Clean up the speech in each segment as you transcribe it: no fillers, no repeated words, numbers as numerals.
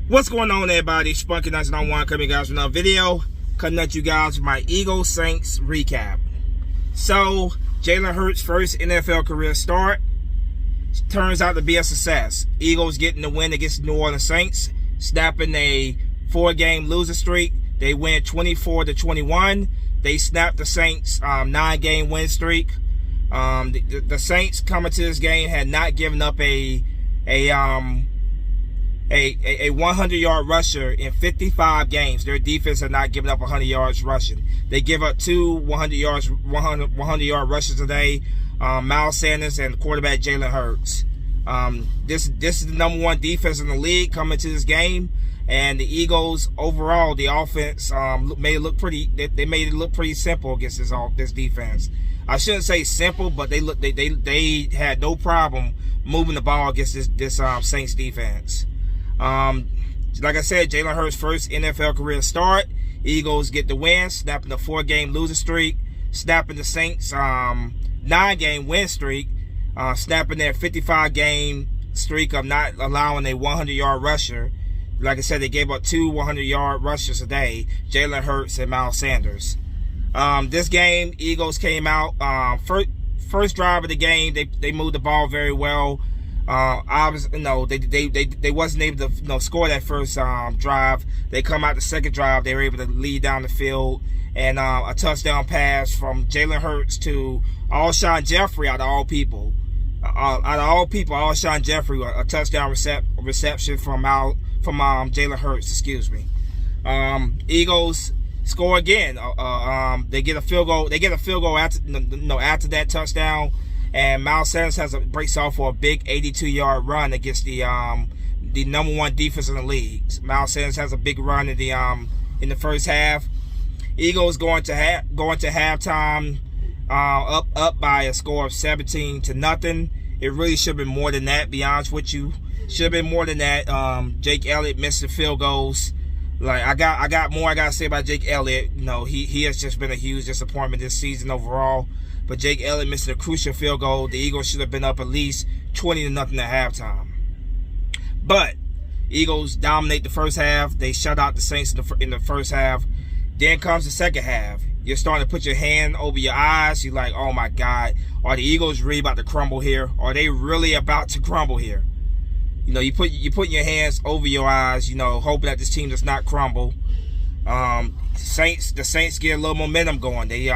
What's going on, everybody? Spunky991 coming guys with another video. Coming at you guys with my Eagles Saints recap. So, Jalen Hurts' first NFL career start turns out to be a success. Eagles getting the win against the New Orleans Saints, snapping a 4-game losing streak. They win 24-21. They snapped the Saints' 9-game win streak. The Saints coming to this game had not given up a 100-yard rusher in 55 games. Their defense had not given up 100 yards rushing. They give up two 100-yard rushes today. Miles Sanders and quarterback Jalen Hurts. This is the #1 defense in the league coming to this game. And the Eagles overall, the offense made it look pretty. They made it look pretty simple against this defense. I shouldn't say simple, but they had no problem moving the ball against this Saints defense. Like I said, Jalen Hurts' first NFL career start. Eagles get the win, snapping the 4-game losing streak, snapping the Saints' 9-game win streak, snapping their 55-game streak of not allowing a 100-yard rusher. Like I said, they gave up two 100-yard rushers today, Jalen Hurts and Miles Sanders. This game, Eagles came out, first drive of the game, they moved the ball very well. Obviously, they wasn't able to score that first drive. They come out the second drive, they were able to lead down the field, and a touchdown pass from Jalen Hurts to Alshon Jeffrey out of all people. Alshon Jeffrey, a touchdown reception from Jalen Hurts. Excuse me. Eagles score again. They get a field goal. They get a field goal after that touchdown. And Miles Sanders breaks off for a big 82-yard run against the #1 defense in the league. Miles Sanders has a big run in the first half. Eagles going to halftime up by a score of 17-0. It really should have been more than that. Be honest with you, should have been more than that. Jake Elliott missed the field goals. Like I got more I gotta say about Jake Elliott. He has just been a huge disappointment this season overall. But Jake Elliott missed a crucial field goal. The Eagles should have been up at least 20-0 at halftime. But Eagles dominate the first half. They shut out the Saints in the first half. Then comes the second half. You're starting to put your hand over your eyes. You're like, oh my God, are the Eagles really about to crumble here? Are they really about to crumble here? You put your hands over your eyes, hoping that this team does not crumble. The Saints get a little momentum going. They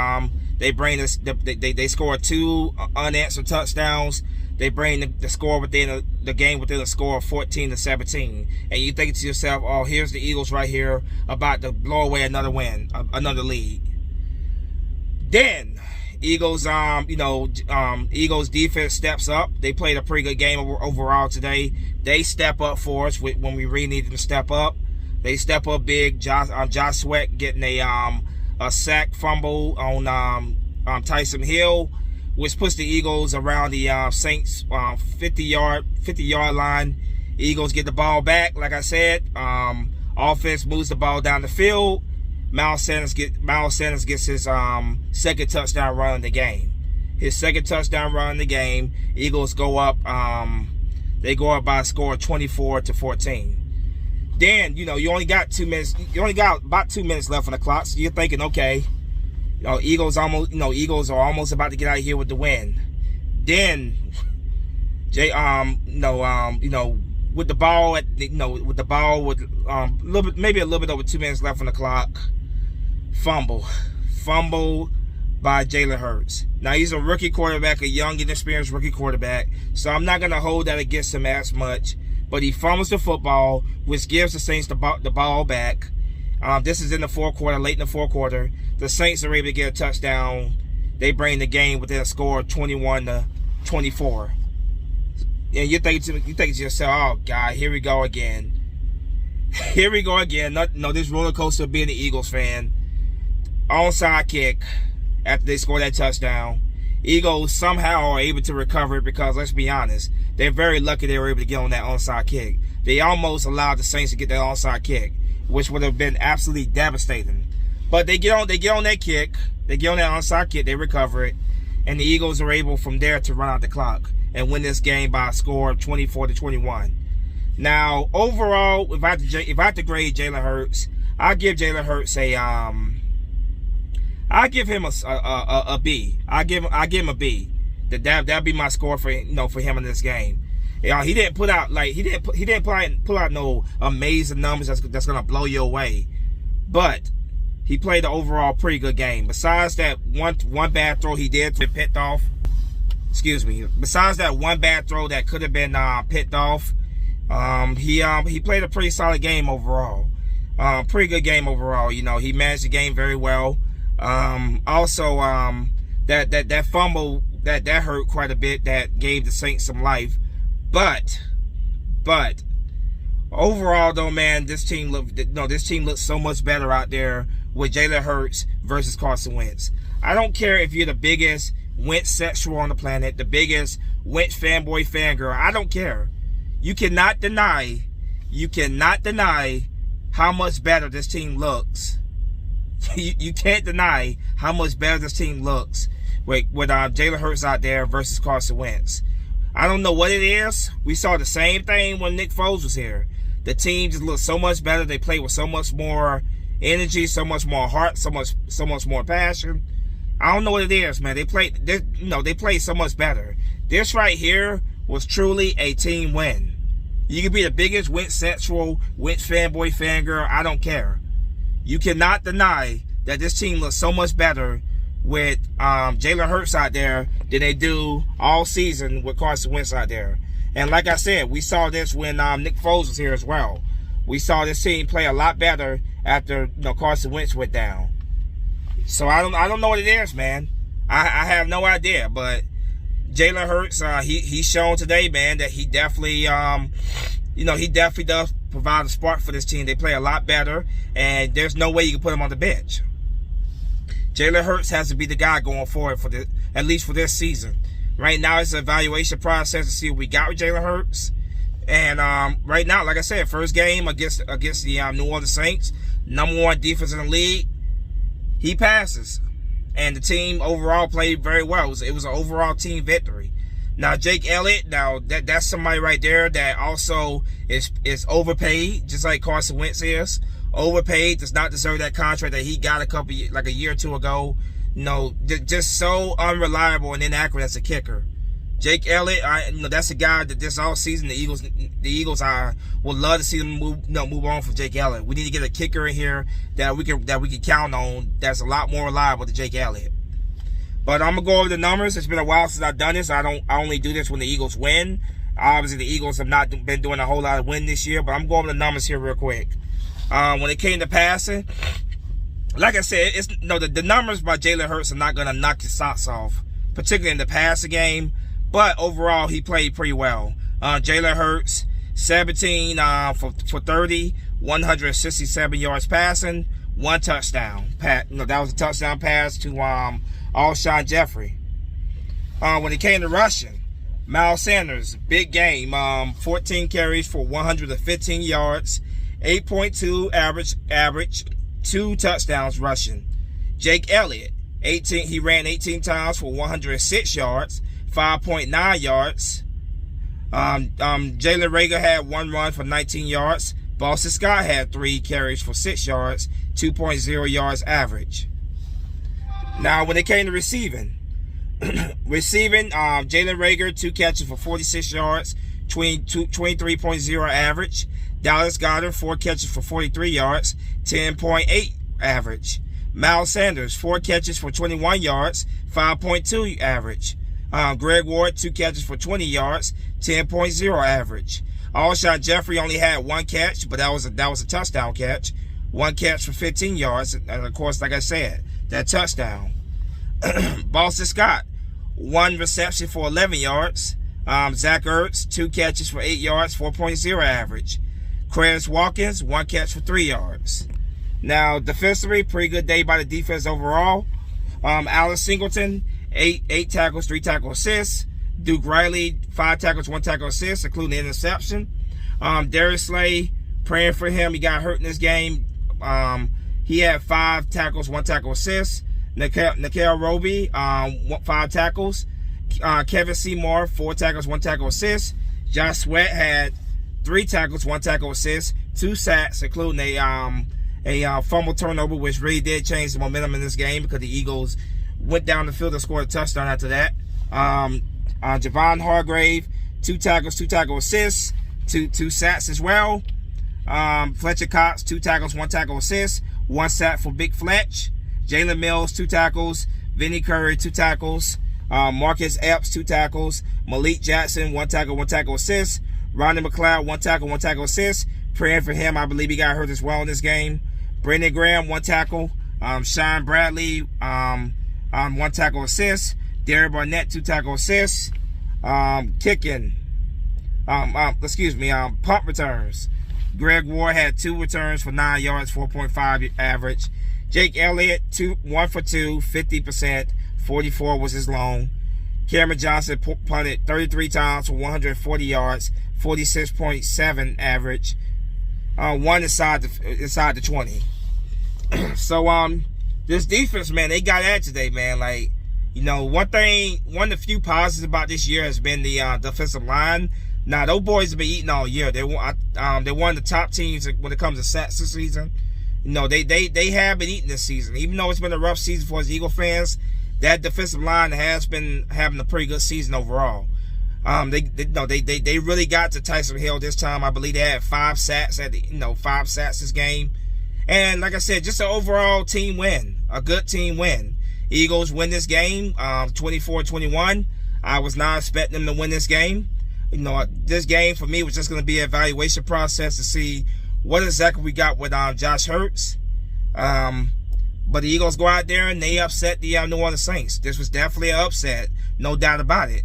bring us. They score 2 unanswered touchdowns. They bring the score within the game within a score of 14-17. And you think to yourself, "Oh, here's the Eagles right here about to blow away another win, another lead." Then Eagles, Eagles defense steps up. They played a pretty good game overall today. They step up for us when we really needed to step up. They step up big. Josh Sweat getting a sack fumble on Tyson Hill, which puts the Eagles around the Saints 50-yard line. Eagles get the ball back. Like I said, offense moves the ball down the field. Miles Sanders gets his second touchdown run in the game. His second touchdown run in the game. Eagles go up. They go up by a score of 24-14. Then, you only got 2 minutes. You only got about 2 minutes left on the clock. So you're thinking, okay, Eagles are almost about to get out of here with the win. Then, with the ball maybe a little bit over 2 minutes left on the clock, fumble by Jalen Hurts. Now he's a rookie quarterback, a young, inexperienced rookie quarterback. So I'm not gonna hold that against him as much. But he fumbles the football, which gives the Saints the ball back. This is in the fourth quarter, late in the fourth quarter. The Saints are able to get a touchdown. They bring the game within a score of 21-24. And you think to yourself, oh God, here we go again. Here we go again. No, this roller coaster of being an Eagles fan. Onside kick after they score that touchdown. Eagles somehow are able to recover it because, let's be honest, they're very lucky they were able to get on that onside kick. They almost allowed the Saints to get that onside kick, which would have been absolutely devastating. But they get on that kick. They get on that onside kick. They recover it. And the Eagles are able from there to run out the clock and win this game by a score of 24-21. Now, overall, if I had to grade Jalen Hurts, I'll give Jalen Hurts I give him a B. I give him a B. That'd be my score for for him in this game. He didn't pull out no amazing numbers that's gonna blow you away, but he played an overall pretty good game. Besides that one bad throw he did to picked off. Excuse me. Besides that one bad throw that could have been picked off, he played a pretty solid game overall. Pretty good game overall. He managed the game very well. Also, that fumble that hurt quite a bit. That gave the Saints some life. But overall, though, man, this team looks so much better out there with Jalen Hurts versus Carson Wentz. I don't care if you're the biggest Wentz sexual on the planet, the biggest Wentz fanboy fangirl. I don't care. You cannot deny how much better this team looks. You can't deny how much better this team looks with Jalen Hurts out there versus Carson Wentz. I don't know what it is. We saw the same thing when Nick Foles was here. The team just looked so much better. They played with so much more energy, so much more heart, so much more passion. I don't know what it is, man. They played so much better. This right here was truly a team win. You can be the biggest Wentz sexual, Wentz fanboy, fangirl. I don't care. You cannot deny that this team looks so much better with Jalen Hurts out there than they do all season with Carson Wentz out there. And like I said, we saw this when Nick Foles was here as well. We saw this team play a lot better after Carson Wentz went down. So I don't know what it is, man. I have no idea. But Jalen Hurts, he's shown today, man, that he definitely he definitely does provide a spark for this team. They play a lot better, and there's no way you can put him on the bench. Jalen Hurts has to be the guy going forward at least for this season. Right now, it's an evaluation process to see what we got with Jalen Hurts. And right now, like I said, first game against the New Orleans Saints, #1 defense in the league, he passes. And the team overall played very well. It was an overall team victory. Now, Jake Elliott, that's somebody right there that also is overpaid, just like Carson Wentz is. Overpaid, does not deserve that contract that he got a year or two ago. Just so unreliable and inaccurate as a kicker. Jake Elliott, that's a guy that this all season the Eagles would love to see them move on from Jake Elliott. We need to get a kicker in here that we can count on that's a lot more reliable than Jake Elliott. But I'm gonna go over the numbers. It's been a while since I've done this. I only do this when the Eagles win. Obviously, the Eagles have not been doing a whole lot of win this year, but I'm going over the numbers here real quick. When it came to passing, like I said, the numbers by Jalen Hurts are not gonna knock your socks off, particularly in the passing game. But overall, he played pretty well. Jalen Hurts, 17 for 30, 167 yards passing, 1 touchdown. That was a touchdown pass to Alshon Jeffrey. When it came to rushing, Miles Sanders, big game. 14 carries for 115 yards, 8.2 average, 2 touchdowns rushing. Jake Elliott, 18. He ran 18 times for 106 yards. 5.9 yards. Jalen Reagor had 1 run for 19 yards. Boston Scott had 3 carries for 6 yards, 2.0 yards average. Now, when it came to receiving, Jalen Reagor, 2 catches for 46 yards, 23.0 average. Dallas Goedert, 4 catches for 43 yards, 10.8 average. Miles Sanders, 4 catches for 21 yards, 5.2 average. Greg Ward, 2 catches for 20 yards, 10.0 average. Alshon Jeffrey only had 1 catch, but that was a touchdown catch. 1 catch for 15 yards, and of course, like I said, that touchdown. Boston Scott, 1 reception for 11 yards. Zach Ertz, 2 catches for 8 yards, 4.0 average. Quez Watkins, 1 catch for 3 yards. Now, defensively, pretty good day by the defense overall. Alan Singleton, 8 tackles, 3 tackle assists. Duke Riley, 5 tackles, 1 tackle assist, including the interception. Darius Slay, praying for him. He got hurt in this game. He had 5 tackles, 1 tackle assist. Nikhil Roby, 5 tackles. Kevin Seymour, 4 tackles, 1 tackle assist. Josh Sweat had 3 tackles, 1 tackle assist, 2 sacks, including a fumble turnover, which really did change the momentum in this game because the Eagles went down the field and scored a touchdown after that. Javon Hargrave, 2 tackles, 2 tackle assists, 2 sacks as well. Fletcher Cox, 2 tackles, 1 tackle assist, 1 sack for Big Fletch. Jalen Mills, 2 tackles. Vinny Curry, 2 tackles. Marcus Epps, 2 tackles. Malik Jackson, 1 tackle, 1 tackle assist. Ronnie McLeod, 1 tackle, 1 tackle assist. Praying for him. I believe he got hurt as well in this game. Brandon Graham, 1 tackle. Sean Bradley, 1 tackle assist. Derek Barnett, 2 tackle assists. Punt returns. Greg Ward had 2 returns for 9 yards, 4.5 average. Jake Elliott, 1 for 2, 50%. 44 was his long. Cameron Johnson punted 33 times for 140 yards, 46.7 average. 1 inside the 20. So this defense, man, they got at today, man. Like, you know, one of the few positives about this year has been the defensive line. Now, those boys have been eating all year. They're one of the top teams when it comes to sacks this season. You know, they have been eating this season. Even though it's been a rough season for us Eagle fans, that defensive line has been having a pretty good season overall. They really got to Tyson Hill this time. I believe they had 5 sacks this game. And like I said, just an overall team win, a good team win. Eagles win this game, 24-21. I was not expecting them to win this game. You know, this game for me was just going to be an evaluation process to see what exactly we got with Josh Hurts. But the Eagles go out there and they upset the New Orleans Saints. This was definitely an upset, no doubt about it.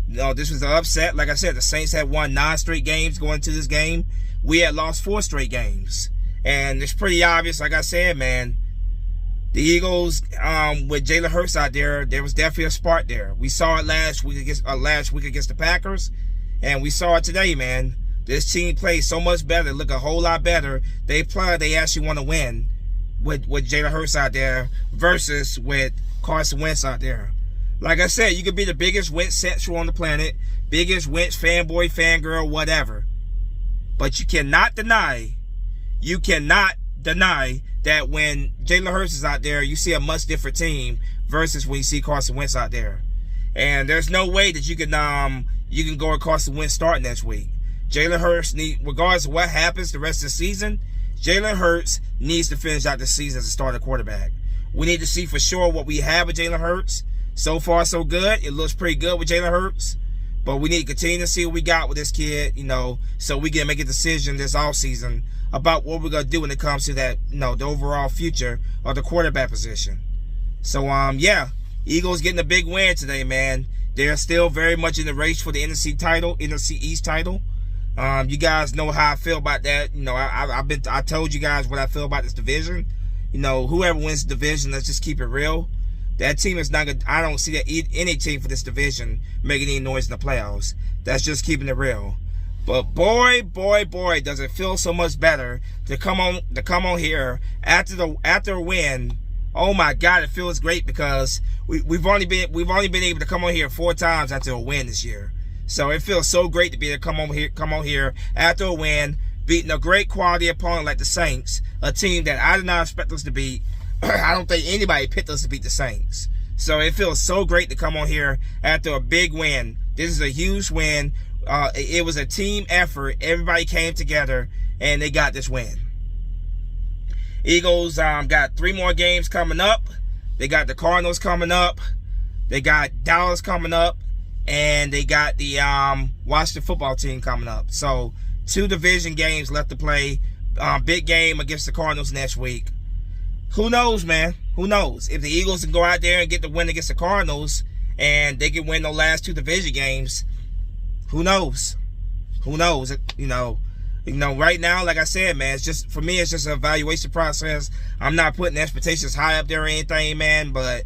No, this was an upset. Like I said, the Saints had won 9 straight games going into this game. We had lost 4 straight games. And it's pretty obvious, like I said, man, the Eagles, with Jalen Hurts out there was definitely a spark there. We saw it last week against the Packers, and we saw it today, man. This team plays so much better, look a whole lot better. They actually want to win with Jalen Hurts out there versus with Carson Wentz out there. Like I said, you could be the biggest Wentz central on the planet, biggest Wentz fanboy, fangirl, whatever. But you cannot deny that when Jalen Hurts is out there, you see a much different team versus when you see Carson Wentz out there. And there's no way that you can go with Carson Wentz starting next week. Jalen Hurts regardless of what happens the rest of the season, Jalen Hurts needs to finish out the season as a starting quarterback. We need to see for sure what we have with Jalen Hurts. So far, so good. It looks pretty good with Jalen Hurts. But we need to continue to see what we got with this kid, you know, so we can make a decision this offseason about what we're going to do when it comes to that, you know, the overall future of the quarterback position. So, yeah, Eagles getting a big win today, man. They're still very much in the race for the NFC East title. You guys know how I feel about that. You know, I told you guys what I feel about this division. You know, whoever wins the division, let's just keep it real. That team is not going to, I don't see that any team for this division making any noise in the playoffs. That's just keeping it real. But boy, does it feel so much better to come on here after a win. Oh my God, it feels great because we've only been able to come on here 4 times after a win this year. So it feels so great to be able to come on here after a win, beating a great quality opponent like the Saints, a team that I did not expect us to beat. I don't think anybody picked us to beat the Saints. So it feels so great to come on here after a big win. This is a huge win. It was a team effort. Everybody came together and they got this win. Eagles got 3 more games coming up. They got the Cardinals coming up. They got Dallas coming up. And they got the Washington football team coming up. So 2 division games left to play. Big game against the Cardinals next week. Who knows, man? Who knows? If the Eagles can go out there and get the win against the Cardinals and they can win the last 2 division games, who knows? Who knows? You know, right now, like I said, man, it's just, for me, it's just an evaluation process. I'm not putting expectations high up there or anything, man, but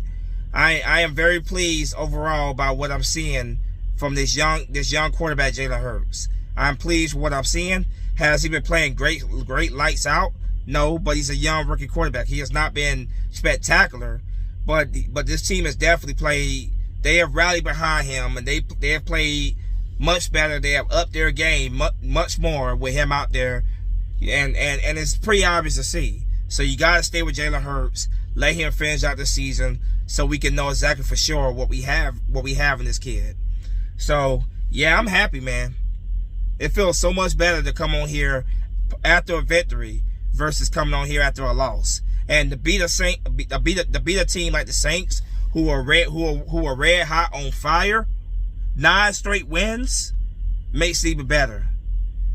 I am very pleased overall by what I'm seeing from this young quarterback, Jalen Hurts. I'm pleased with what I'm seeing. Has he been playing great lights out? No, but he's a young rookie quarterback. He has not been spectacular, but this team has definitely played. They have rallied behind him, and they have played much better. They have upped their game much more with him out there, and it's pretty obvious to see. So you got to stay with Jalen Hurts, let him finish out the season, so we can know exactly for sure what we have in this kid. So yeah, I'm happy, man. It feels so much better to come on here after a victory versus coming on here after a loss, and to beat a team like the Saints, who are red hot on fire. 9 straight wins makes it even better.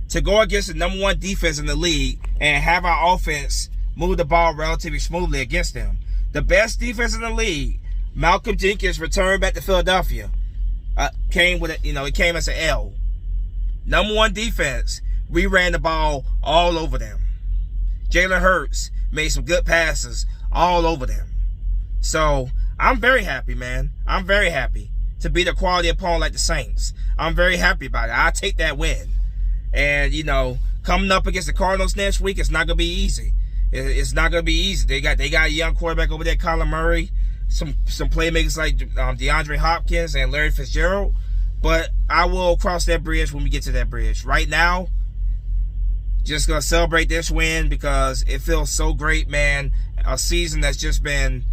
To go against the number 1 defense in the league and have our offense move the ball relatively smoothly against them. The best defense in the league, Malcolm Jenkins returned back to Philadelphia. Came with it came as an L. Number 1 defense, we ran the ball all over them. Jalen Hurts made some good passes all over them. So I'm very happy, man. I'm very happy to beat a quality opponent like the Saints. I'm very happy about it. I'll take that win. And, coming up against the Cardinals next week, it's not going to be easy. It's not going to be easy. They got a young quarterback over there, Kyler Murray, some playmakers like DeAndre Hopkins and Larry Fitzgerald. But I will cross that bridge when we get to that bridge. Right now, just going to celebrate this win because it feels so great, man. A season that's just been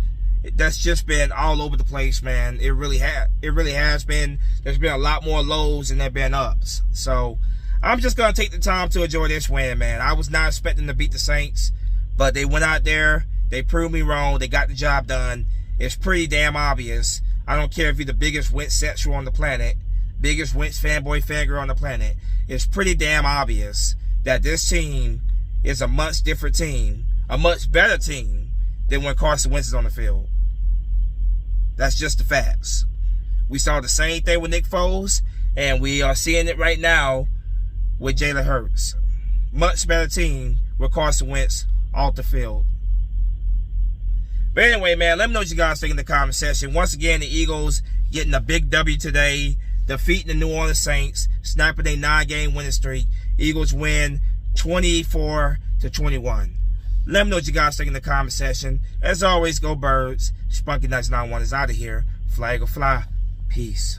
all over the place, man. It really has been. There's been a lot more lows than there have been ups. So I'm just going to take the time to enjoy this win, man. I was not expecting to beat the Saints, but they went out there. They proved me wrong. They got the job done. It's pretty damn obvious. I don't care if you're the biggest Wentz sexual on the planet, biggest Wentz fanboy fangirl on the planet. It's pretty damn obvious that this team is a much different team, a much better team than when Carson Wentz is on the field. That's just the facts. We saw the same thing with Nick Foles, and we are seeing it right now with Jalen Hurts. Much better team with Carson Wentz off the field. But anyway, man, let me know what you guys think in the comment section. Once again, the Eagles getting a big W today, defeating the New Orleans Saints, snapping a 9-game winning streak. Eagles win 24-21. Let me know what you guys think in the comment section. As always, go Birds. Spunky Nuts 91 is out of here. Flag or fly. Peace.